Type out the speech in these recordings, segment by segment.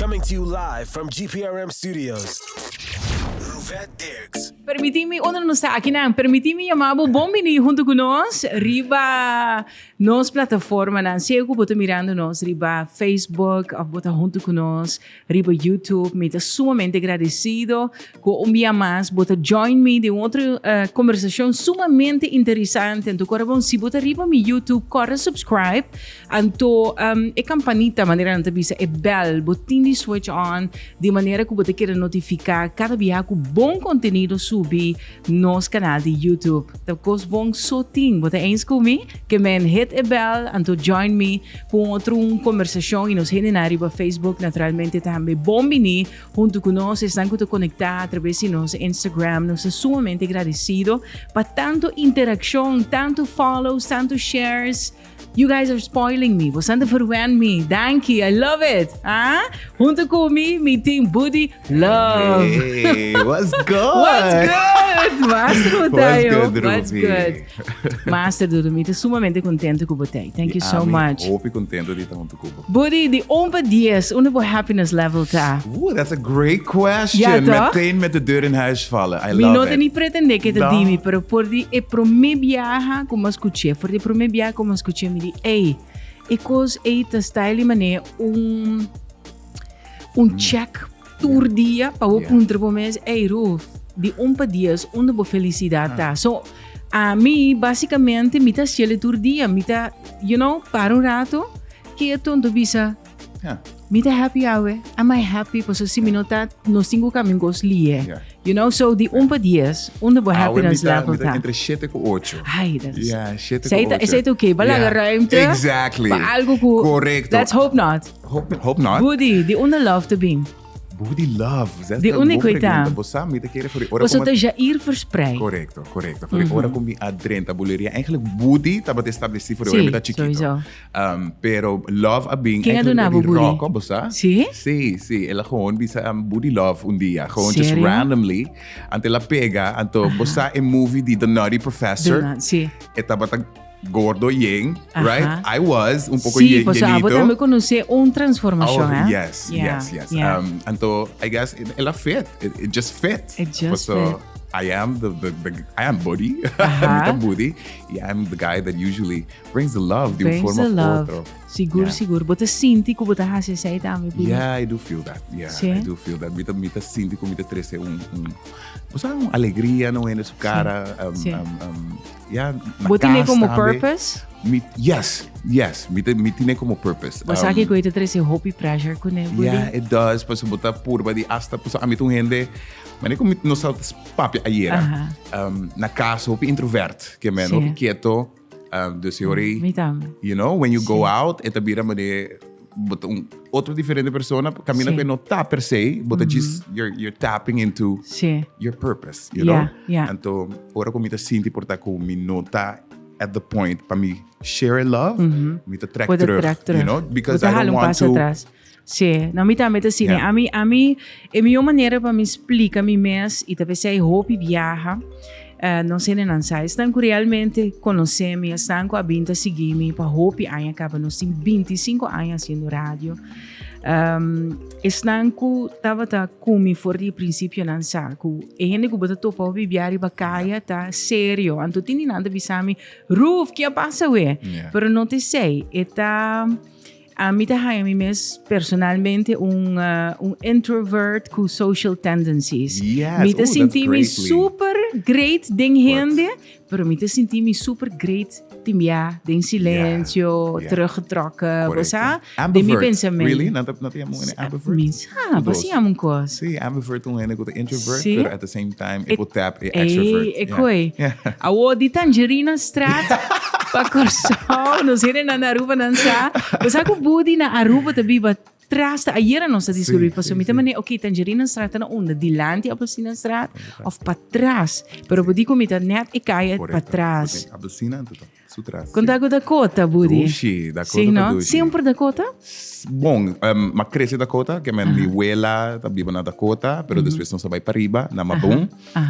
Coming to you live from GPRM Studios. Ruvet Dirks. Permitime, permitime chamar bombini junto conosco, riba nos plataforma, não sei o que você mirando nós, riba Facebook, ou você junto conosco, riba YouTube, me está sumamente agradecido, com um dia mais, você join me de outra conversação sumamente interessante, então, corre se você riba mi YouTube, corre subscribe, então, e campanita, maneira não bisa, e bell, botin switch on, de maneira que você quer notificar cada dia com bom conteúdo subir nos canal de YouTube. Então, cos bom soting, você eens comigo, que men hit a bell, então join me para outra conversação e nos reunir no Facebook, naturalmente também bombini junto conosco, estão conectados através de nosso Instagram, nós somos sumamente agradecidos para tanto interação, tanto follows, tanto shares. You guys are spoiling me. Você anda verwend me. Thank you. I love it. Junto comigo, me team Buddylove. Hey, what's good? What's good? Master tayo. What's good? Master do Rumi. Estou sumamente contente com você. Thank you so much. Hope contento dito junto com você. Buddy, de 1 10, onde o happiness level tá? Ooh, that's a great question. Ja, toch? Meteen met de deur in huis vallen. I Mi love não it. nem pretender que te No. dimi, pero por di e pro me viaja como escuché, por di pro me viaja como escuché, me di, ei, e cos e te style mané check tour dia para o punto pro mês, ei, Ruf, de 1 dias, onde boa felicidade tá. So, a mim, basicamente, me tá chele tour dia, me tá, para um rato, que é tonto bisa, Yeah. me tá happy hour, am I happy? Porque se me nota, nos 5 caminhos lie. Yeah. So die 1 dias, onde boa happiness level tá. Entre 7 e 8. Ai, dat is... Yeah, 7 e 8. Sei oké, balaga ruimte. Exactly. Para algo ku... Correcto. Let's hope not. Hope not. Buddy, die Buddylove te bing. Buddylove. Die uniciteit. Bossa, me te keren voor de Was het ja hier verspreid? Correcto. Voor de ora kom je adrenta Buleria. Eigenlijk Buddy, dat wordt estabelecido voor de Sí, ora met chiquito. sowieso. Pero love a being Quem eigenlijk adonava Buddy? rock, bossa. Sí? Sí. Ela gewoon bisa Buddylove un dia. Gewoon just Serio? randomly. Ante la pega, anto bossa een movie die The Nutty Professor. Sí. Etapa gordo yen, right? I was un poco Sí, pues llenito. também conhecer transformação, Oh, eh? yes. Yeah. Anto, I guess ela fit. It just fit. It just so, fit. I am I am Buddy. Mita Buddy. Yeah, I'm the guy that usually brings the love. Brings form the of love. outro. Siguro. Você sente que você has say também, Buddy? Yeah, I do feel that. Yeah, Sí? I do feel that. Mita sinti como mita trece alegria no en su cara. Sí. Yeah, Você tem como purpose? Yes. Me tiene como purpose. Você sabe que eu te trazer hope e pressure com ele, Buddy? Yeah, it does. Pas buta purba di hasta pues a mitong hindi. Mani kung no sa papi ayer. Na caso hopi introvert, que men Sí. hopi quieto. Dus yori, Me também. when you go out, etabira mani but otro diferente persona camina Sí. que no ta per se, but just you're tapping into Sí. your purpose, you know? Yeah. Anto ora ko mita sinti porta ko minota at the point pa mi share love, mita track Pode terug, track terug. you know? Because Pode I don't want to atrás. Sim, não me também assim, Yeah. a mim é minha maneira para me explicar me mês e talvez sei hope viaja. Não sei nem sei, estão realmente conhecer-me, estão com a binta seguir-me, para hope aí acaba nos 25 anos fazendo rádio. Estão com tava comigo for de princípio não saco. E gente que bota topa viajar e bacaia tá sério. Anto tinha nada bisami, Ruf que passa ué. Pero não te sei, eta a mim tá personalmente introvert com social tendencies. Yes. Me That's senti-me greatly. super great ding hende, pero me senti-me super great timia, ding silensio, Yeah. teruggetrokken, Correct. você? De Ambivert. meu pensamento. Really? Not yung mga ambivert? Minsan, basi among cos. See, ambivert yung ko introvert, See? pero at the same time, ik will tap extrovert. Ekoi. Awo di Tangerina Strat, pakorso, nos heren na Aruba nansa. Basta ko budi na Aruba tabi ba trasta ayer não se descobri para sumita mane okay Tangerina Strat na onda dilanti Apelsina Strat of para trás pero budi ko mita net e kaya para trás. Abelsina, tuto. Sutras. Conta com Dakota, Buddy. Dushi, Dakota Sim, não? Dushi. Sempre Dakota? Bom, mas cresci Dakota, que minha abuela vive na Dakota, pero depois não vai para riba, na Mabon.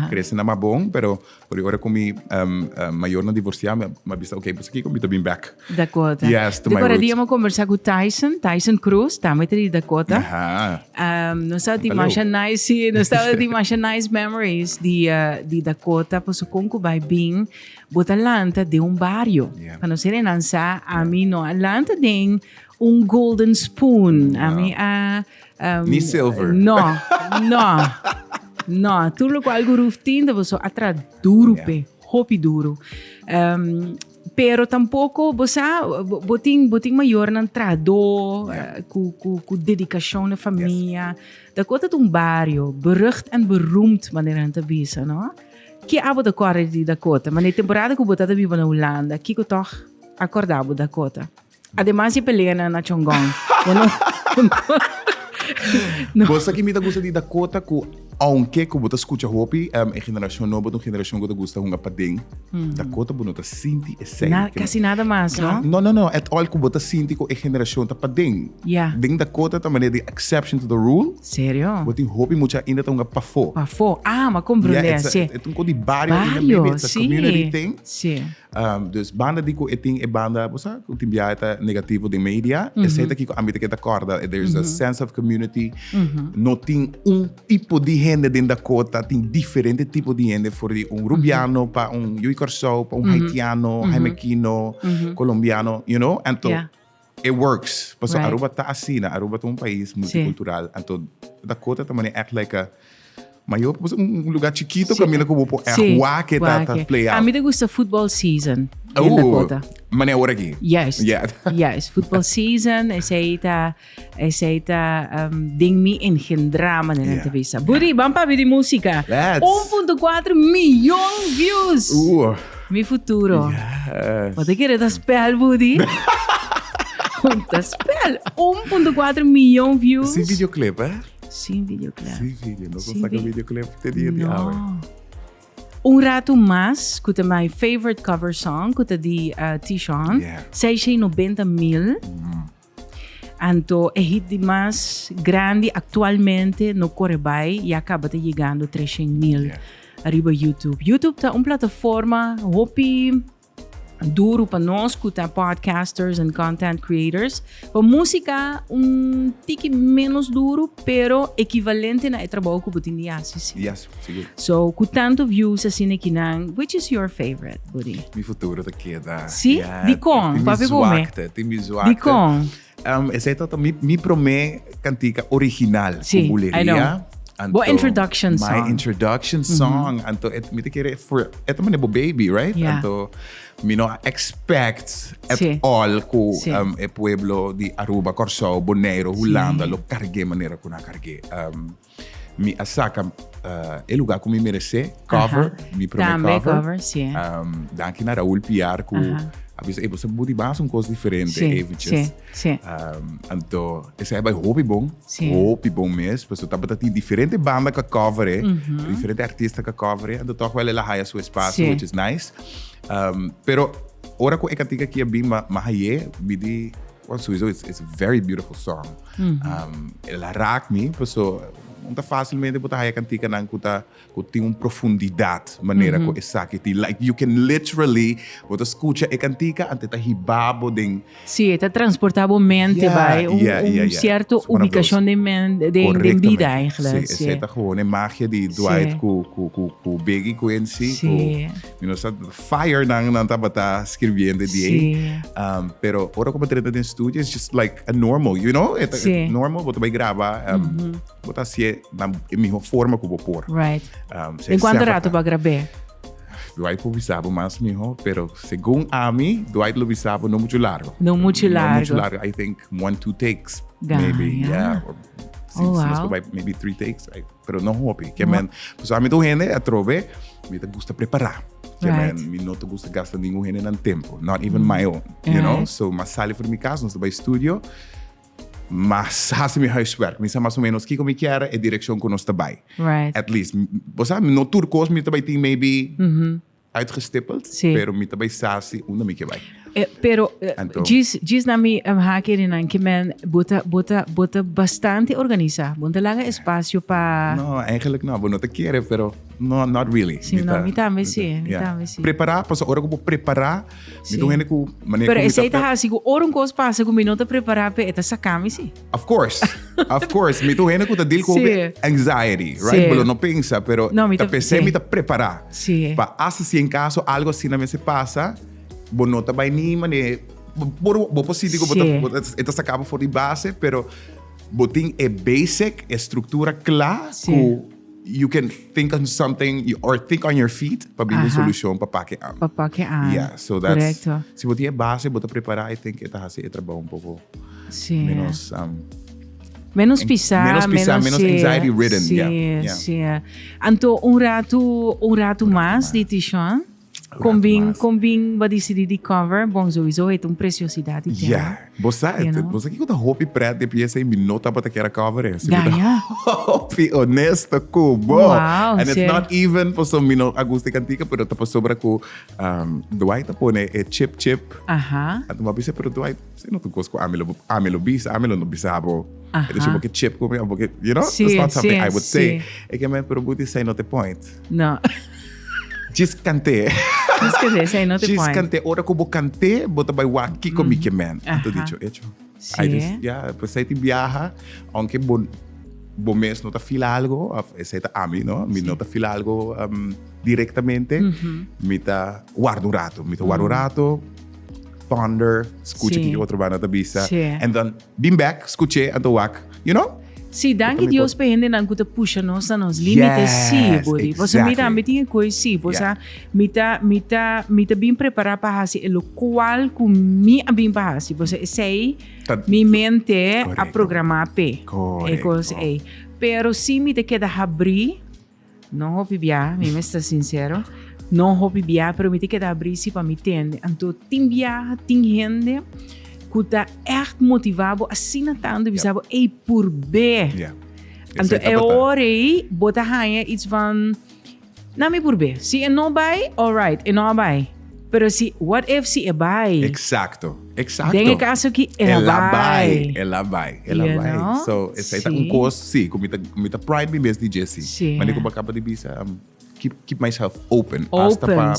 Cresci na Mabon, pero por agora como maior não divorciar, mas bisa ok, você aqui como to be back. Dakota. Yes, to my Agora roots. dia conversar com Tyson Cruz, tá, mas de Dakota. Não estava de mais nice, não estava de mais nice memories de Dakota, por isso como vai bem, bota Atlanta de barrio. Yeah. Para não ser lançar, a mim não Atlanta tem golden spoon, a mim Ni silver. Não. Tudo com algo ruftinho, você atrás duro, hopi duro. Pero tampouco você boting maior na trado com dedicação na família. Dakota é bairro berucht en beroemd wanneer aan te wezen, no? Que abo da corre de Dakota, mas na temporada que eu botava viva na Holanda, que eu toch acordava Dakota. Además de pelear na Chongong. Você que me gusta de Dakota, aunque que você escuta hopi, a geração nova, a geração que gosta de padeng, Dakota bonita sinti e sei. Quase nada mais, no? No. At all que você sinti que a geração tá padeng. Yeah. Ding Dakota também é the exception to the rule. Sério? Você hopi mucha ainda tá pafo. Pafo? Ah, mas compreender, sim. É um de barrio, maybe it's a community thing. Sim. Dus banda di ko iting e banda, bosa, kung timbiata negativo de media, e sei que a mita que ta corda, there's a sense of community, no ting tipo de gente dentro da Dakota, tem diferente tipo de gente, for rubiano, pa Corso, pa haitiano, jamaicano, colombiano, you know, and it works. Paso Aruba ta asina, Aruba ta país multicultural, and Dakota também act like a maior, lugar chiquito, caminha como por rua que tá play out. A mim me gusta football season em Dakota. Mas é hora aqui. Yes. Yeah. Yes, football season, essa ding me engendrar na entrevista. Buddy, vamos para ver música. 1.4 milhão views. Mi Futuro. Yes. Wat ik er dat spel, Buddy? Dat spel. 1.4 milhão views. Sim videoclip, Sim videoclip. Sim vídeo. Não consegue videoclip ter dia de hour. Rato mais, que é my favorite cover song, que é de T-Sean. 690,000. Então, é hit de mais grande atualmente no Corebai e acaba de chegando 300,000 arriba YouTube. YouTube é uma plataforma hopi duro para nós que tá podcasters and content creators. Para música tique menos duro, pero equivalente na trabalho que você tem assim. Yes, seguro. So, com tanto views assim aqui nang, which is your favorite, Buddy? Mi Futuro da queda. Sim? Di com, papi come. Tem me zoacta. Di com. Esse é mi promê cantica original. Sim, Buleria. I know. Boa introduction song. My introduction song. Anto, me te quere for, eto man bo baby, right? Yeah. Anto, me no expect at all ko e pueblo di Aruba, Corso, Bonaire, Holanda, lo cargue manera ko na cargue. Mi asaka e lugar ko mi merece cover, mi promê cover. Sim. Danke na Raul PR ko abis e você budi bas coisa diferente eventjes. Sim. Então, esse é hobby bom mesmo, porque tá tem diferente banda que cover, diferente artista que cover, então toch wel ela haya seu espaço, which is nice. Pero ora ko ekatika aqui bem mahaye, bidi sowieso it's a very beautiful song. Ela raak me, so não facilmente botar aí cantica não que tem profundidade maneira que essa que tem like you can literally você escuta e cantica ante tá hibabo den sim está transportado mente vai certo ubicação de vida eigenlijk sim é tá gewoon magia de Dwight com Biggie com NC you know fire não tá bata escrevendo de pero ora como trata de estúdio it's just like a normal you know é normal você vai gravar botar se na minha forma que vou pôr. Right. Enquanto rato vai gravar? Dwight publicava mais mijo, pero segundo a mim, Dwight publicava não muito largo. Não muito largo. I think 1-2 takes, maybe, or maybe 3 takes, pero não hope. Que man, pessoalmente o gente a trove, me gusta preparar. Que man, me não gusta gastar nenhum gente no tempo, not even my own, you know. So, mas sali por minha casa, nós vai estúdio. Mas hace mi huiswerk. Minsan mais ou menos que como quer é direção que nós trabalhamos. Right. At least. Você no turcos me trabalho tem maybe uitgestippeld. Sì. Pero mita bij sasi, una mi que vai. Pero, Anto. gis na mi hakerin ang kimen, bota bastante organiza. Bunta lang espacio pa... No, eigenlijk no. We não te querem, pero no, not really. Sim, não, me também sim. Preparar, pas hora que eu preparar, me tô vendo que maneira pero esse aí tá assim, orum cos passa com minuto preparar pe eta sakami si. Of course. Me tô vendo que tá deal com anxiety, right? Pero não pensa, pero tá pensando me tá preparar. Sim. Pa assim em caso algo assim na me se passa, bonota vai nem maneira bo positivo bota eta sacava for de base, pero botin é basic, é estrutura clara, you can think on something or think on your feet para abrir uma solução para paque aan. Yeah, so that's correcto. Se você é base, você preparar, I think está assim, trabalhar pouco menos pisar, menos anxiety ridden. Sim. Anto rato mais de tishon. Combin ba de cover, bom sowieso é preciosidade. Yeah. Você que tá hopi preto de pieza em minuto para que era cover. Ganha. Hopi honesto kubo. Wow, and it's not even por so minuto agosto cantica, pero tá por sobre ku Dwight pone chip. Aha. At mabisa pero Dwight, se não tu cosco amelo bisa, amelo no bisabo. It is porque chip como porque you know, that's not something I would say. É que me pero buti say not the point. No. Just cante. Say not the point. Just cante. Ora que eu cante, bota vai 𝐈𝐧𝐭𝐞𝐫 Então dicho hecho. I just pues aí te viaja, aunque bom mês não tá fila algo, esse tá a mim, não? Me não tá fila algo diretamente, me tá guardo rato, thunder, escute que outro banda da bisa, and then beam back, escute and wak, you know? Sim, danke Deus para gente não que puxa nos limites sim, body. Você me dá metinha coisa sim, você me tá bem preparado para fazer o qual com me bem para fazer. Você sei me mente a programar p. É. Pero sim me te queda abrir, não hopi bia, me está sincero. Não hopi bia, pero me te queda abrir sim para me entender. Então tem bia, tem gente que está echt motivado assim na tanda, bisabo é por B. Então é hora aí, bota rainha iets van, não me por B. Se é não vai, alright, é não vai. Pero se what if se é vai? Exacto. Tem caso que ela vai. So esse aí tá custo, sim, como tá pride me mesmo de Jesse. Mas como acaba de bisa, keep myself open. Hasta para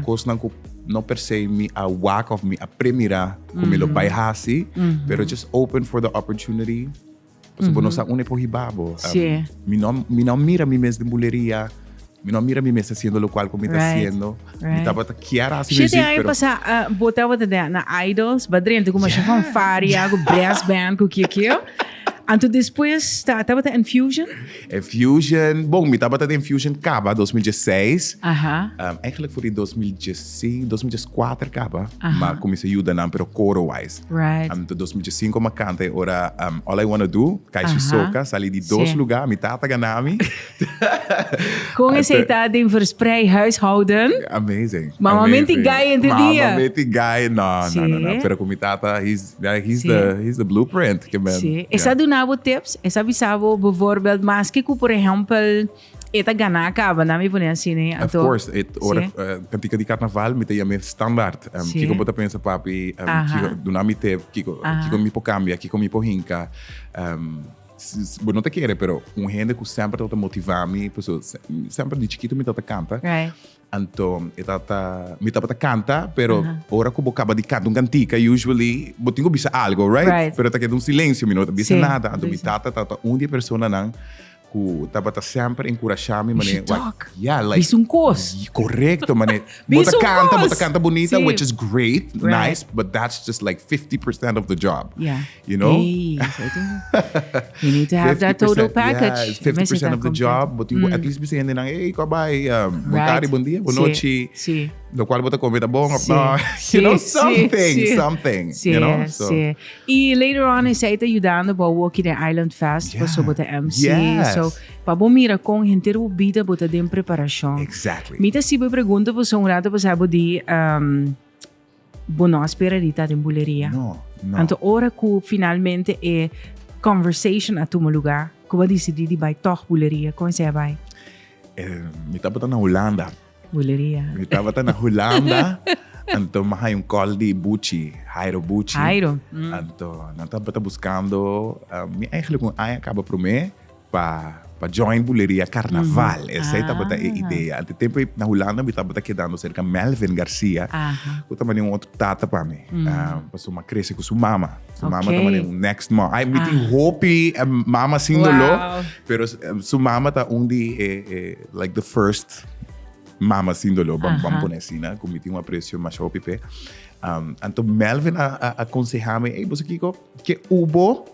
coisa não per se me a whack of me a premira como lo pai hasi, pero just open for the opportunity. Pues bueno, sa une por hibabo. Mi não mira mi mes de Buleria. Mi não mira mi mes haciendo lo cual como está haciendo. Mi tava ta quiera assim mesmo. Aí passa botava na idols, badrento como a fanfare, algo brass band com que Anto depois estava em Fusion? Bom, me estava em Fusion acaba 2016. Eigenlijk voor die 2015, 2014 acaba. Maar comecei a ajudar pero coro-wise. Right. Anto 2015 uma canta ora All I Wanna Do, Kaisi Soka, sali de dois lugares, me tata ganami. Com esse idade em verspreid huishouden. Amazing. Mama menti guy in the dia. Mama menti guy, no. Pero com me tata, he's the blueprint. Essa do nabo tips, essa bisabo bijvoorbeeld, mas que por exemplo, eta gana acaba, na me põe assim, né? Of course, kantika di carnaval, me tem standard. Kiko bota pensa papi, do nami te, kiko mi po cambia, kiko mi po hinka. Não te quero, pero gente que sempre tenta motivar me, sempre de chiquito me tenta canta. Right. Então, me tenta canta, pero ora que eu acaba de cantar cantica, usually, eu tenho bisa algo, right? Pero tá quedando silêncio, me não bisa nada. Então, me tata dia persona não que tava sempre encorajando me, mané. Bis um cos. Correcto, mané. Bota canta bonita, which is great, nice, but that's just like 50% of the job. Yeah. You know? You need to have that total package. 50% of the job, but you at least bisa hindi nang, hey, kabay, bom dia, boa noite. Do qual bota comida bom, you know, something, you know? So. E later on, I said ajudando para Walking the Island Fest, para so bota MC. So, para bom mira com gente vida bota de preparação. Exactly. Mita se me pergunta para um rato para saber de boa esperadita de Buleria. No. Então, ora que finalmente é conversation a toma lugar, que vai decidir de vai toch Buleria, como você vai? Me tá botando na Holanda. Buleria. Mi estaba na Holanda. Anto mahay yung call di Bucci, Jairo Bucci. Jairo. Anto, nataba buscando, mi eigenlijk kung ay acaba pro me, pa join Buleria Carnaval. Essa é a ideia. Ante tempo na Holanda, mi estava quedando cerca Melvin Garcia. Eu também um outro tata para mim. Passou uma cresce com sua mama. Sua mama também um next mom. Ai, me tem hope mama sindolo. Pero sua mama tá like the first mama sindolo, bambonesina, como tinha um apreço mais hope pe. Então Melvin aconsejame, ei, você Kiko, que ubo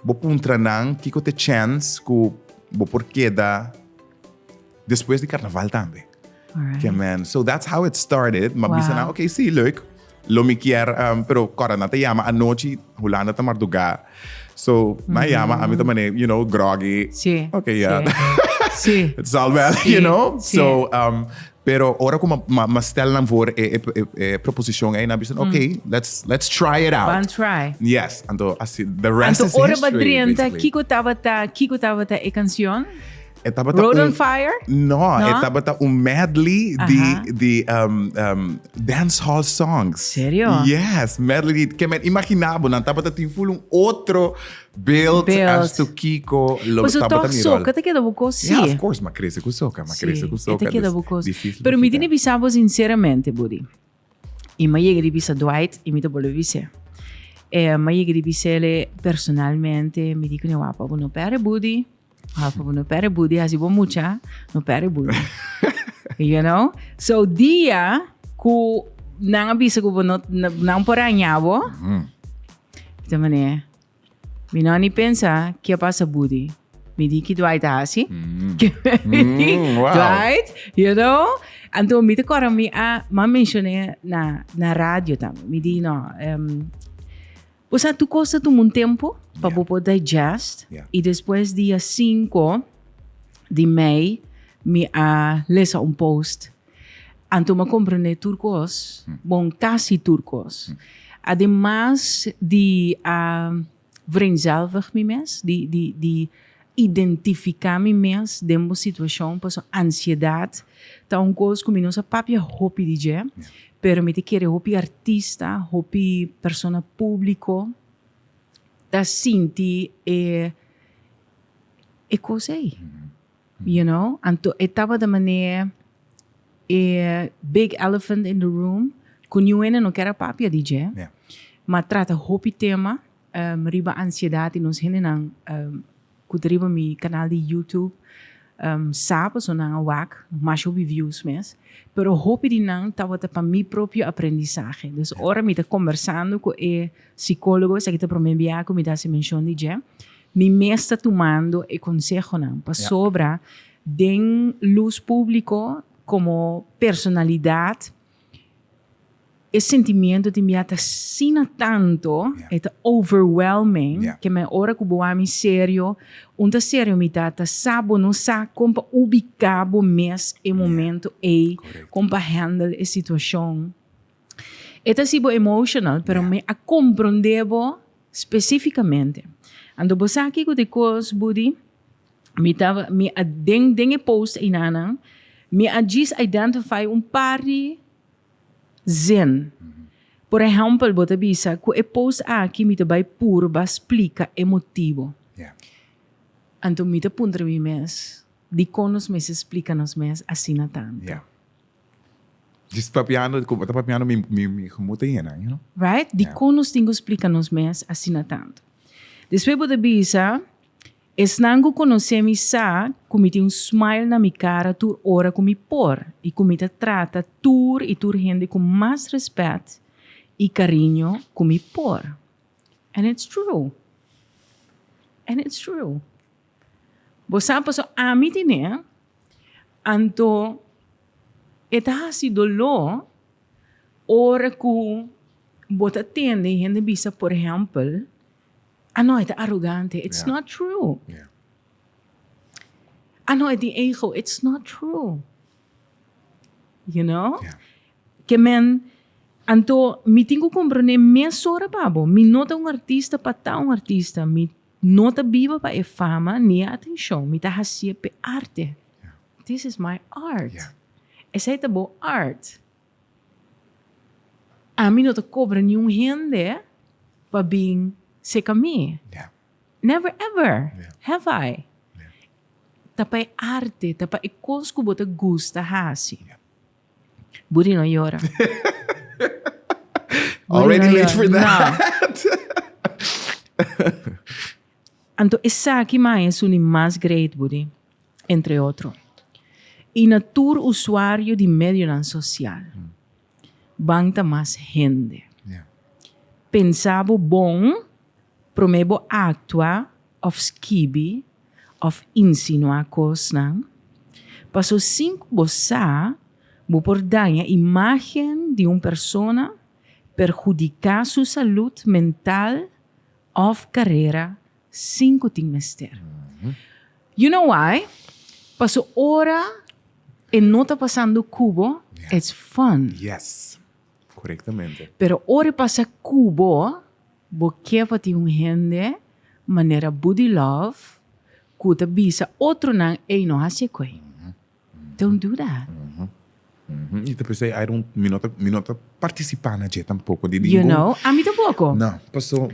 bo puntranang Kiko te chance ku bo porque da depois de carnaval também. Okay, man. So that's how it started. Mabisa na, okay, sim, leuk. Lomi kier, pero corona te llama anoche, Holanda te marduga. So, na llama, a mí también, you know, groggy. Sí. Okay, yeah. Sí. It's all well, you know? Sí. So, pero ora como stel nam voor proposition na bisan, okay, let's try it out. One try. Yes, anto the rest is ora history. Badrienta, Kiko tabata e canción? Road on Fire? No, estaba un medley de dance hall songs. Serio? Yes, medley que me imaginaba, não estava tem full outro build as to Kiko. Mas o toque soca, te queda buco, sim. Yeah, of course, mas cresce com soca, te queda buco. Pero me tiene bisabo sinceramente, Buddy. E me llega de bisa Dwight e me te vuole vise. Me llega de bisele personalmente, me dico, no, papa, no pere Buddy. No pere Buddy, assim bom mucha, no pere Buddy. You know? So dia ku nang bisa ko nang poranyabo. Ito man mi nani pensa que passa Buddy. Mi di ki Dwight asi. Wow. Dwight, you know? Anto mi te kora mi ma mensione na radio tam. Mi di no, Você tu costa um tempo para poder digest e depois dia 5 de maio me lesa post. Anto me compreende turcos, bom tasi turcos. Además de vereenzelvig me mes, de identificar me mes dentro situação, por ansiedade, tá coisa como nossa própria hopi DJ. Pero me te quiere hopi artista, hopi persona público, da sinti cos'è. You know? Anto etapa da maneira big elephant in the room, kunjuene no kera papia DJ, ma trata hopi tema, riba ansiedade nos hinenan, kutriba mi canal di YouTube, sabe so na wak, mas hopi views mes, pero hopi di nang tawata pa mi propio aprendizaje. Dus ora mi ta conversando com psicólogo, sa kita promembia com mi ta se mention di je, mi mesta tomando consejo nang pa sobra den luz público como personalidade. Esse sentimento de me atasina tanto, é overwhelming, que me ora que boa mi sério, onde sério me tata sabo não sa como ubicar o mês e momento como handle a situação. É sibo emotional, pero me a compreendebo especificamente. Ando bosa aqui com de coisas, Buddy, me tava me a den post inanang, me a gis identify zin. Por exemplo, bota bisa, ku post aqui me vai puro ba explica emotivo. Anto me puntra mi mes, di conos mes explica nos mes assim na tanto. Just papiano, mi gemote yena, you know? Right? Di conos tingo explica nos mes assim na tanto. Depois bota bisa, nango conhecer mi sa, como tem smile na mi cara, tur ora como mi por, e como te trata tur e tur gente com mais respeito e carinho como mi por. And it's true. And it's true. Você passou a mim né? Anto eta si dolo ora ku bota tende gente bisa por exemplo. Ano ito arrogante. It's not true. Ano ito ego. It's not true. You know? Que men, anto, mi tingo compreender minha sora babo. Mi nota artista pa ta artista. Mi nota viva pa fama, ni atenção. Mi ta hasia pe arte. This is my art. Essa é boa art. A mim não te cobra nenhum rende para bem ser caminho. Yeah. Never ever have I. Yeah. Tapay arte, tapay coisas que você gosta hasi. Buri não llora. Already late for that. Então, essa aqui mais é o mais great, Buri. Entre outros. E natur usuário de medio social. Banta mais gente. Yeah. Pensava bom, promebo actua, of skibi, of insinuar coisa. Passou 5 bossa, bo por dar a imagem de uma pessoa perjudicar sua saúde mental of carreira 5 trimestres. You know why? Passou hora e não está passando cubo. Yeah. It's fun. Yes. Correctamente. Pero hora passa cubo, porque para ter um gente, maneira Buddylove, que bisa outro não e não hace coi. Don't do that. E depois aí um minuto participar na gente tampouco de You know, a mim tampouco. Não, passou.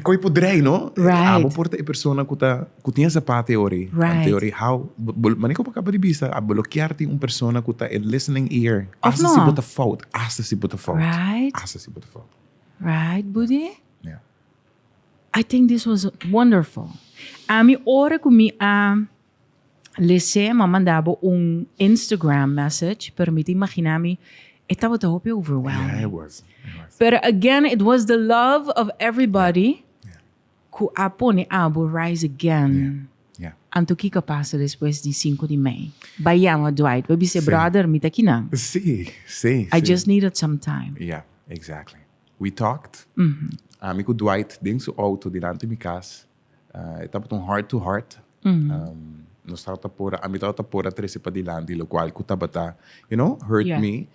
Coi podrei, não? Right. Amo porta a pessoa que tem essa parte teoria. Right. Teoria how, mas não acaba de vista a bloquear-te uma pessoa que está listening ear. Of Asa se no. bota fout. Asa se bota fout. Right. Asa se bota fout. Right, Buddy? Yeah. I think this was wonderful. A mim hora que me lese, me mandava Instagram message, para me imaginar-me, estava tão overwhelmed. Yeah, it was. But again, it was the love of everybody who apone will rise again. Yeah. Anto que passa depois de 5 de May. Bayama Dwight, baby say brother, me aqui não. Sim, sim. I just needed some time. Yeah, exactly. We talked. Amigo Dwight, dentro do auto, diante de minha casa. Estava um heart to heart. Nós estávamos por a mitad por a trece para dilante, lo cual kutabata, hurt me.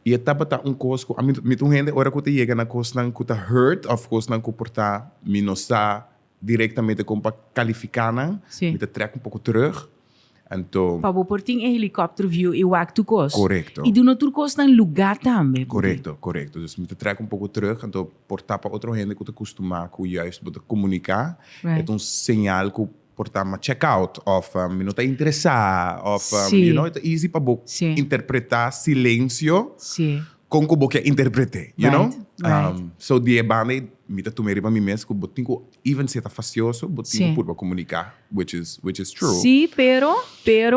E estava coisa, a mim tu gente ora que chega na coisa não kuta hurt, of course não comportar, me não está diretamente como para qualificar não, me te trek pouco terug. Então, para por ting helicóptero view e wak tu kos. Correcto. E do notur kos nang lugar também. Correcto. Dus me te trek pouco terug, então portar para outra gente que te acostumar com juist te comunicar, é sinal que portar uma check out of me não está interessado, of it's easy para interpretar silêncio. Sim. Com que você interprete, you know? Right. So die banda me tá tomando para mim mesmo que botinho even se tá facioso, botinho por comunicar, which is true. Sim, pero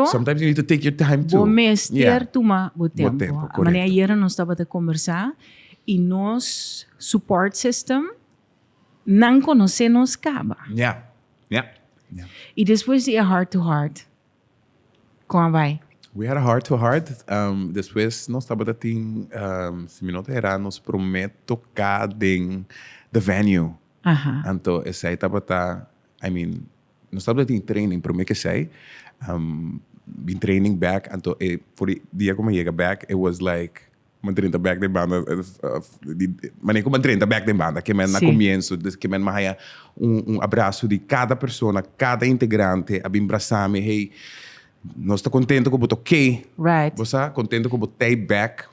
sometimes you need to take your time too. Bom mestre toma o tempo. A maneira ayer nós estava a conversar e nos support system não conhecemos caba. Yeah. E depois de heart to heart, como vai? We had a heart to heart. Depois nós estava se me não errar, nos prometo tocar em the venue. Então, esse aí estava nós estava em training, prometo que sei. Been training back, então, por dia como chega back, it was like, man 30 back de banda, mas como 30 back de banda, que na começo, que man mahaya abraço de cada pessoa, cada integrante, abraçar-me, hey, nós estamos contentes com o ok. Right. Você está contente com o take back.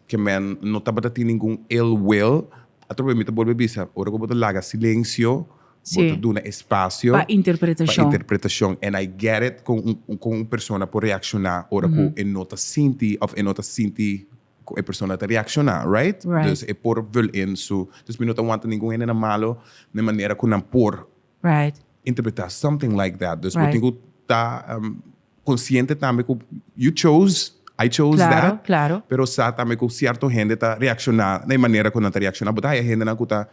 Que man não está batendo nenhum ill will. Através de bolsa bisa, ora como laga silêncio, bota duna espaço para interpretação. And I get it com uma pessoa por reaccionar, ora com nota sinti a pessoa está reaccionar, right? Dus é por vil in so, dus não aguenta ninguém na malo, na maneira com não por interpretar something like that. Dus botinho tá consciente também que I chose that. Claro. Pero sa também que certo gente tá reaccionar na maneira como tá reaccionar, but aí a gente não tá,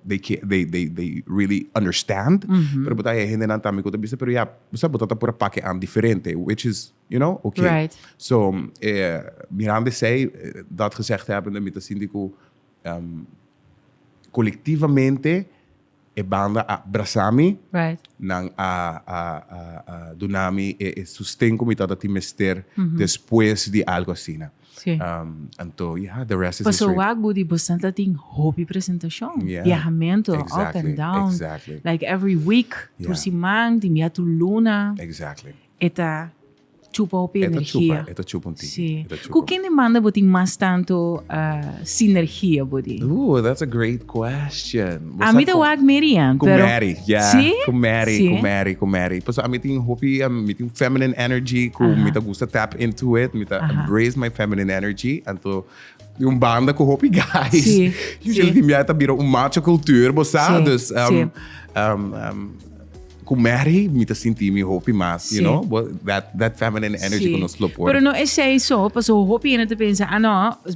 they really understand. Pero but aí a gente não também que tá bisa, pero você botar por a paque diferente, which is, okay. Right. So, Miranda zei dat gezegd hebben met de syndico, colectivamente e banda abraçami, nang dunami e sustengo mi tata timester depois de algo assim. Então, the rest is history. Passou algo de bastante ting hobby apresentação, viajamento, up and down, like every week, por semana, de minha luna. Exactly. Eta chupa hopi energia. Ito chupa um Sim. ito chupa. Com quem demanda botin mais tanto sinergia, bodi? Ooh, that's a great question. A mim eu acho Miriam, pero... Kumari, yeah. Sim? Kumari. Paso ami ting hopi, ami ting feminine energy, ko mita gusta tap into it, mita embrace my feminine energy, anto yung banda ko hopi guys. Sim, Usually sim. timbiata biro macho culture, bosa. Sim, Dus sim. kumari, mita sinti mi hopi mas, you Sim. know? That feminine energy ko nos lopor. Pero no é isso, paso hopi na te pensa,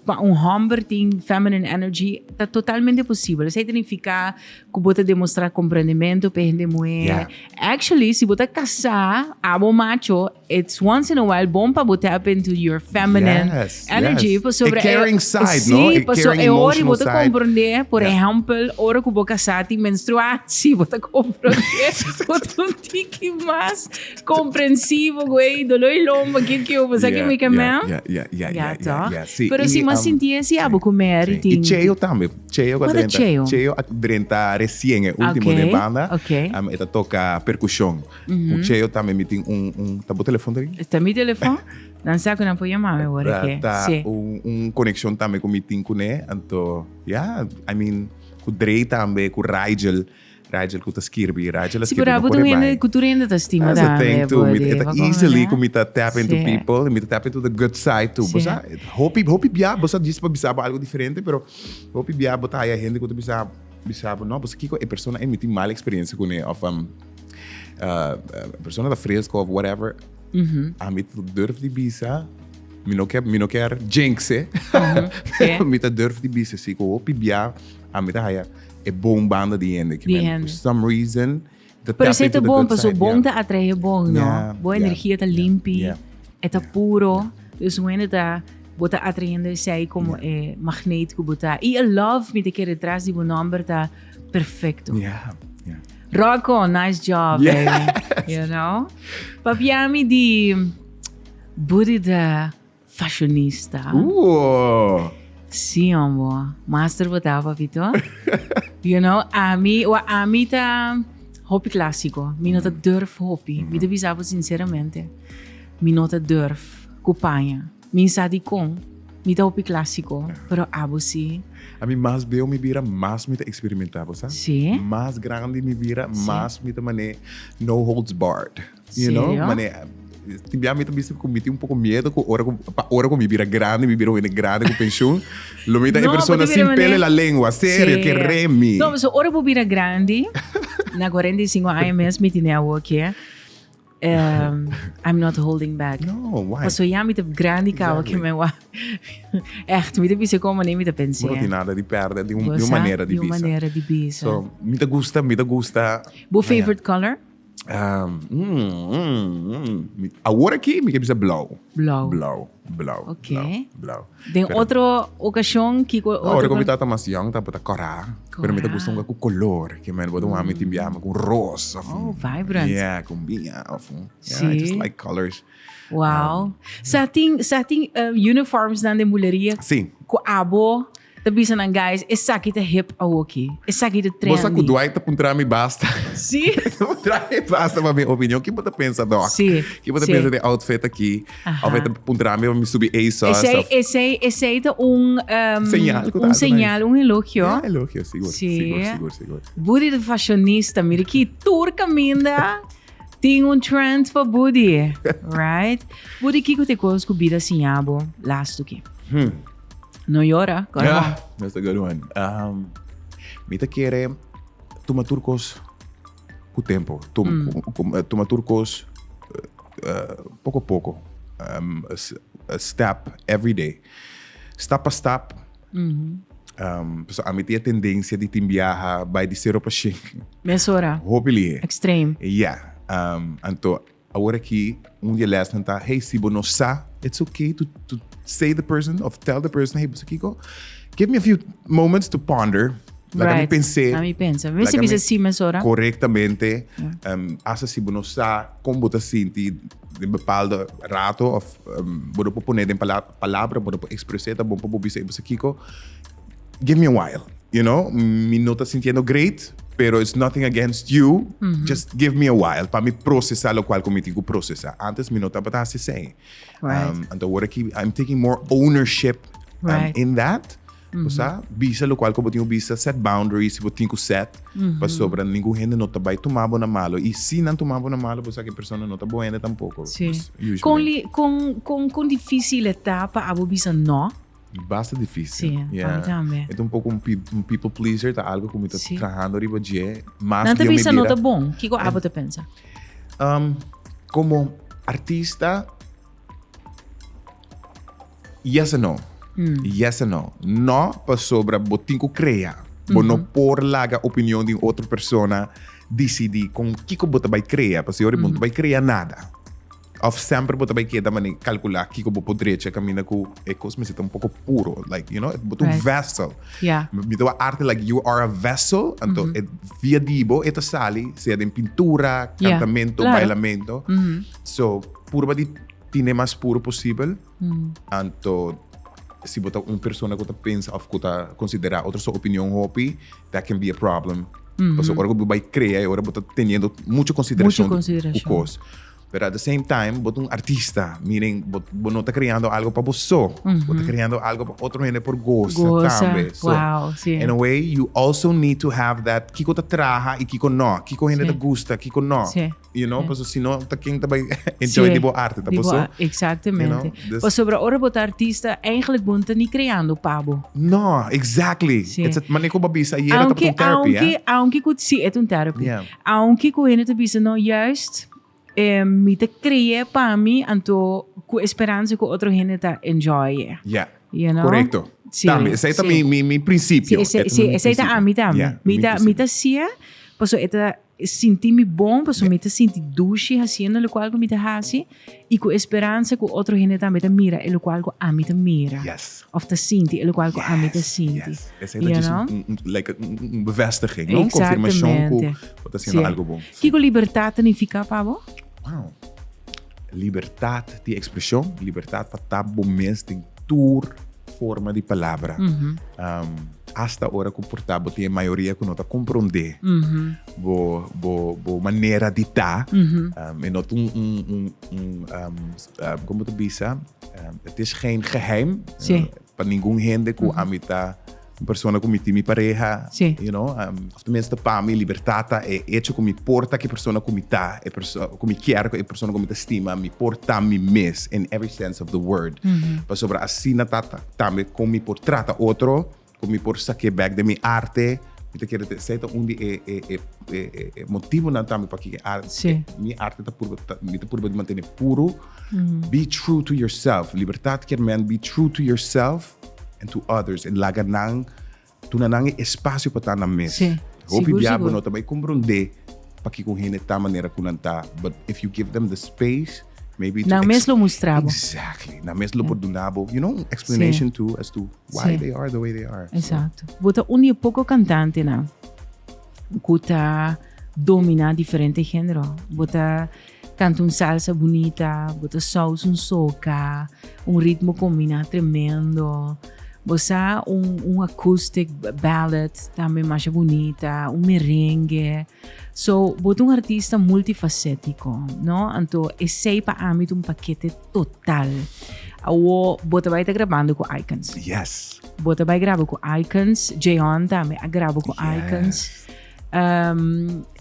pa humber ting feminine energy, tá totalmente possível. Isso significa que bota demonstrar compreendimento para gente mulher. Yeah. Actually, se bota casar, abo macho, it's once in a while bom para botar up into your feminine energy. Yes. Sobre A caring side, sim, no? A paso caring, hora emotional bota side. compreender, por Yeah. exemplo, hora que bota casar, tem menstruação, bota compreender, bota um tique mais compreensivo, güey, dolor e lomba, que eu pensar que me caminha. Yeah. Sí, Pero y, si más sentia esse abo comer sí. ting. Y Cheo también. Cheo Qual é Cheo? Cheo drenta recién, el último Ok, de banda. ok. Ela toca percussão. O Cheo também me tem tá bom telefone dele? Está mi telefone? Non sa que non può chiamare ora che. Tá Sì. conexão também com meeting com né. Então, yeah, I mean, com Dre também, com Rigel com ta skirbi, Rigel Sì, però tu rende cultura rende ta stima That's the thing too. body. It easily come to tap into Sì. people, me tap into the good side too. Sì. Bosa, hopi bia, bosa diz para bisaba algo diferente, pero hopi bia bota aí a gente que tu bisaba, não, bosa kiko e persona e me tem mal experiência com ele of persona da fresco of whatever. A mim tu durf de bisa. Me não quer jinxe. Me tá durf de bisa, se ko hopi bia, a mim tá aí é bom banda de gente que for some reason. Pero se é bom, paso bom ta atrai bom, no? Yeah, Boa yeah, energia ta limpi, yeah. é ta puro. Dus when ta bota atraindo sei como é magnético bota. E a love me te quer atrás de um number ta perfeito. Yeah. Rocco, nice job, Yeah. baby. You know? Papiami di Budi da fashionista. Sim, amor. Master botava, Vitor. You know, ami ta hobby clássico. Mi nota durf hobby. Mi te bisavo sinceramente. Mi nota durf. Cupanha. Mi sa di con. Mi ta hobby clássico. Pero abo si. A mim mais bem me vira mais me experimentar, sabe? Sim. Mais grande me vira mais me mané no holds barred. You Sério? know, mané Timbia me também cometi um pouco medo com hora com me vira grande com pensão. Lo mita No, é persona pode virar sem pele mané. la língua, sério, Sim. que remi. Então, so, ora bobira grande. Na 45 anos, me tinha o que I'm not holding back. No, why? Maar zo ja, met de grande kou, que me wa. Echt, met de bise como nem met de pensar. Não tem nada de perda, de uma maneira de De uma bisa. maneira de bisa. So, me gusta. Bo favorite color? Agora aqui, me quer blow. Blauw. Blow. Ok. Blow. De outra ocasião que Agora como tá mais young, tá para corar. Pero me gusta com color, que me botam a me timbiar com rosa. Oh, vibrant. Yeah, combina. Sim. I just like colors. Wow. Sa ting uniforms dan de Buleria. Sim. Ko abo, tabisan ng guys, isa kita hip awoki. Isa kita trendy. Você com Dwight tá puntra me basta. Sim. Puntra me basta para minha opinião. Que você pensa, Doc? Sim. Que você Sim. pensa de outfit aqui? Aha. Outfit puntra me subir ASOS. Esse é Señal, señal, relógio. É louco, seguro. Seguro. Budi de fashionista, mira que turca minda. Tem trend para Budi, right? Budi, que te coisas com vida assim, abo, last aqui. Não llora, Yeah, that's a good one. Mita quiere tuma turcos com tempo. Tuma turcos pouco a pouco. A step every day. Step a step. A mim tem a tendência de timbiar by de 0 para 5. Mesora, Hopefully. extreme. Yeah. Então, agora aqui, dia last tá, hey, se você não sabe, it's okay to say the person, or tell the person, hey, você Kiko, give me a few moments to ponder. Like, me pensei. A mim pensa. Vê se você assim, mesora. Correctamente. Asa se você não sabe como você sente de bepaalde rato, of você pode pôr em palavra, você pode expressar, você pode dizer, você Kiko, give me a while. You know, me não tá sentindo great, pero it's nothing against you. Just give me a while para me processar lo qual como eu processar. Antes me nota para se say. Right. Então agora que I'm taking more ownership Right. in that. Você bisa lo qual como tenho bisa set boundaries, eu tenho set para sobra ninguém gente não tá vai tomar na malo e se não tomar na malo, você que a pessoa não tá boa ainda tampouco. Sim. Com difícil etapa, abo bisa não. Basta difícil. Sim, também. É um pouco um people pleaser, tá algo como tá trabajando riba de, mas não te bisa não tá bom. Que go abo te pensa? Como artista, yes and no. Yes and no. No para sobra botinho crea. Não por laga opinião de outra pessoa decidir com que você vai criar, porque você não vai criar nada. Of sempre você vai querer também calcular que você poderia caminhar com ecos, mas é um pouco puro, like you know, é um vessel. Yeah. Então a arte like you are a vessel, então via dibo esta sali, seja em pintura, cantamento, bailamento. So puro de tiene mais puro possível. Então se você uma pessoa que pensa ou que considera outra sua opinião hobby, that can be a problem. Porque agora você vai criar, agora você está tendo muita consideração do coisa. Pero at the same time, você um artista, miren, você não está criando algo para você, você está criando algo para outro gente por gosto também. So, wow, sim. In a way, you also need to have that kiko ta traha e kiko no, kiko gente ta gusta, kiko no. Sim. You know, porque senão tá quem também enjoy de boa arte, tá você? Exatamente. Mas sobre a hora você artista, eigenlijk você não criando pabo. No, exactly. It's a maneco babisa, e era tá therapy, aunque sim, é um therapy. Aunque com gente tá bisa não juist me te cria para mim, então com esperança que outro gente tá enjoy. Yeah. You know? Correcto. Sí, también, ese es mi principio. Ese es a mí también. Me te hacía, pues esta senti-me bom, pues me te senti douche haciendo lo cual me te hace y con esperanza que otro gente también te mira, el cual a mí te mira. Yes. Of te sinti, el cual a mí te sinti. Yes. Ese es een bevestiging, no? Confirmación que está haciendo algo bom. ¿Qué libertad significa, Pablo? Wow. Libertad de expresión, libertad para estar bom mês de tour forma de palavra. Hasta agora comportado tem a maioria que não está compreender bo maneira de estar. E não como tu bisa, het is geen geheim para ninguém gente que a mim tá uma pessoa com mi pareja, you know, of tenminste para mim libertata é hecho com mi porta que pessoa com mi tá, é pessoa com mi quer, é pessoa com mi estima, mi porta mi miss in every sense of the word. Para sobre assim na tata, também com mi por trata outro, com mi por saque back de mi arte, te quero te sei onde é motivo na também para que arte, mi arte tá por de manter puro. Be true to yourself. Libertad quer man be true to yourself and to others and laga nang tunanang espaço para estar na mesa. Hope biabo não também compreender para que com gente tá maneira kunanta, but if you give them the space, maybe na mesa lo mostrabo. Exactly. Na mesa lo perdonabo. You know, explanation too as to why they are the way they are. Exato. Bota un pouco cantante na. Kuta domina diferente género. Bota canta salsa bonita, bota sauce soca, ritmo combina tremendo. Você acoustic ballad também mais bonita, merengue. So, bota artista multifacético, não? Então, esse para mim paquete total. Bota vai estar gravando com icons. Yes. Bota vai gravar com icons. djòin também grava com icons.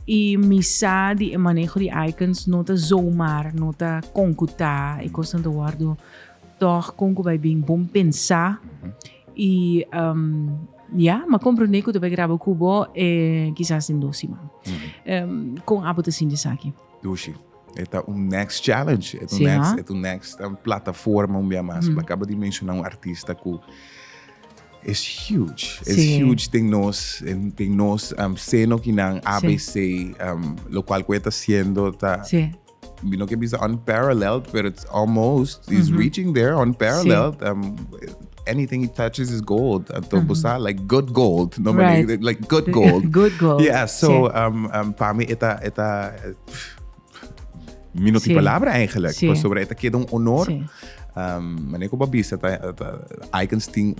E misa de manejo de icons nota zomaar, nota concutar. E coisa do guardo. Toch conco vai bem bom pensar. E mas compreender que eu vai gravar cubo quizás em docima. Com a assim de saque. Dushi. É next challenge, é next plataforma mais. Acaba de mencionar artista que is huge. It's huge. Tem nós seno que não ABC, lo qual que está sendo no que bisa unparalleled, but it's almost is reaching there unparalleled. Anything he touches is gold. Like good gold. No, right. Like good gold. Good gold. Yeah, so para mim esta minuto de palavra eigenlijk. Sobre esta queda honor. Maneco babisa icons tem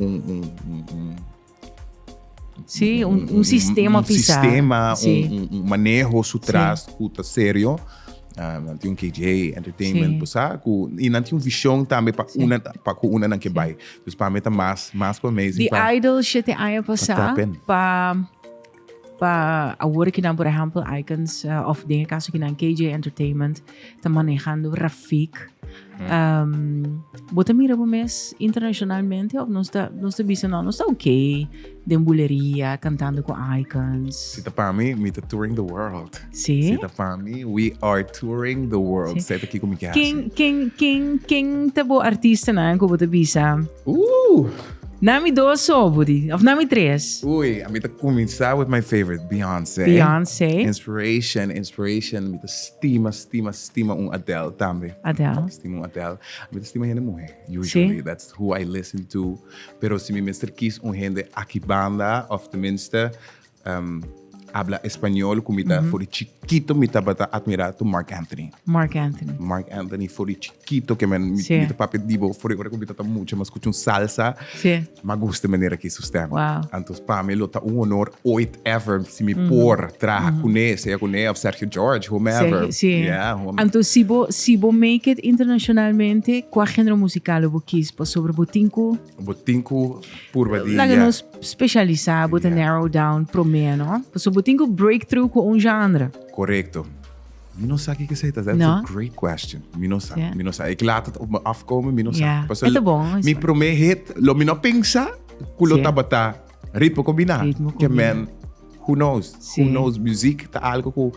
Sim, um sistema pisar. Sistema, Sim. um manejo sutras, puta sério. Não tem 𝐭𝐤 entertainment, posa, e não tem visão também para una não que vai. Então para mim tá mais amazing. The Idol shit tem aí passar para agora que não, por exemplo, icons of dingen caso que não 𝐭𝐤 entertainment tá manejando Rafik. Bota mira pro mês internacionalmente ou não está ok de Buleria cantando com icons. Sita para mim, me tá touring the world. Sim. Sita para mim, we are touring the world. Sita aqui como que é. Quem tá bo artista na que bota bisa? Nami 2 só, Buddy. Of nami 3. Ui, a mim tá começar with my favorite, Beyoncé. Inspiration. Me tá estima Adele também. Estima Adele. Me tá estima gente mulher. Usually, that's who I listen to. Pero se me Mr. Kiss gente aqui banda, of tenminste, habla espanhol, como me tá for chiquito, me tá bata admirar to Mark Anthony, for chiquito, que me tá papi divo, for agora como tá muito, mas escuto salsa, mas gosto da maneira que sustenta. Wow. Então, para mim, tá honor oit ever, se me por, traga com ele, of Sergio George, whomever. Então, se bo make it internacionalmente, qual gênero musical eu quis, sobre botinco, purba dia. Laga nos specializar, bota narrow down pro menos, so botinco breakthrough com um genre. Correcto. Ik não sei o que é isso. That's a great question. Ik não sei. Ik laat het op me afkomen. Ik não sei. É bom. Me promet lo me não pensa, kulo tabata ritmo combinar. Que man, who knows? Who knows? Muziek tá algo que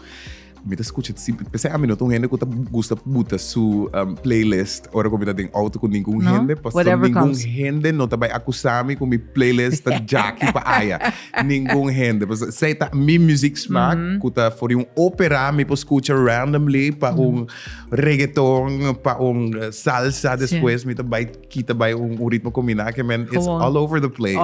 me escuta sempre. Pensei a mim não gente que gosta buta su playlist. Ora como tem auto com ninguém gente, pastor ninguém gente não tá vai acusar-me com mi playlist tá Jackie pa aya. Ninguém gente. Mas sei tá mi music smaak, que tá for ópera me escuta randomly pa reggaeton, pa salsa depois me tá vai kita vai ritmo combinar que man it's all over the place.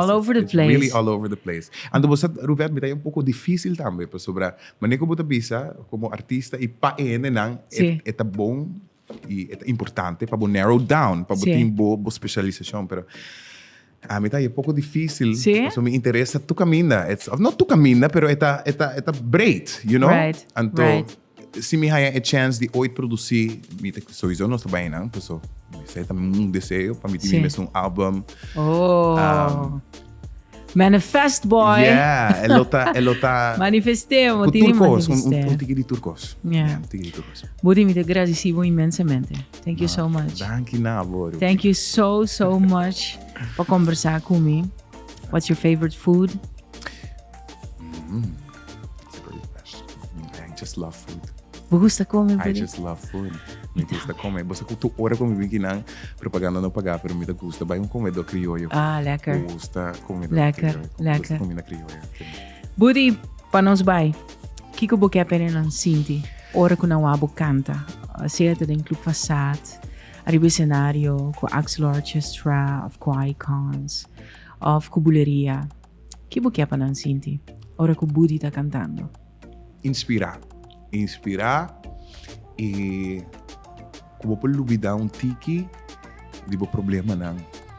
Really all over the place. Ando você Ruvet me tá pouco difícil também para sobre maneira como tá bisa como artista e pa não é bom e é importante para narrow down para botar boa especialização, pero a mim tá é pouco difícil, isso me interessa tu caminha, não tu caminha, pero é breed, you know? Então, se me há a chance de hoje produzir, me sowieso não está bem, não? Então, isso é também desejo para me ter mesmo álbum. Manifest, boy. Yeah, ela tá manifestemos, turcos, tigre de turcos. Tigre de turcos. Buddy, me agradecido imensamente. Thank you so much. Thank you so much por conversar comigo. What's your favorite food? That's a great question. I just love food. Você gosta de comer, I just love food. Me gusta comer. Você tu ora comigo que não propaganda não pagar, pero me gusta vai comedor criollo. Lekker. Gusta comedor. Lekker. Gusta comida criollo. Buddy, para nós vai. Que você quer aprender não sinti? Ora que não há canta. Seja em club façade, arriba cenário com Axel Orchestra, of icons, of Buleria. Que você quer para não sinti? Ora que o Buddy está cantando. Inspirar e como por lubidar tiki de problema não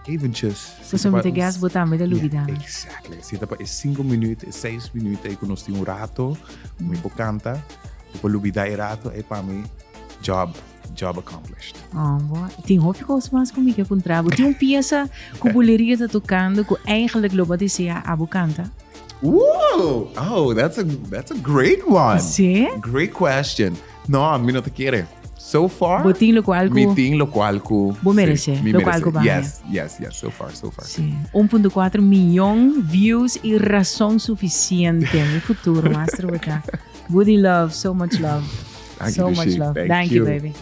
even just so me te gas botar me de lubidar exactly se tá para 5 minutos 6 minutos aí que nós temos rato me canta por lubidar rato é para mim job accomplished. Tem roupa mais comigo que contrabo. Tem peça que o Buleria está tocando que eigenlijk loba de ser a canta. Ooh! Oh, that's a great one. Sim? Great question. No, me não te quero. So far, botin lo qual ku bo merece. Lo qual ku ba. Yes. So far. Sim. 1.4 milhão views e razão suficiente no futuro, master. Buddylove, so much love. Thank you, Thank you, baby.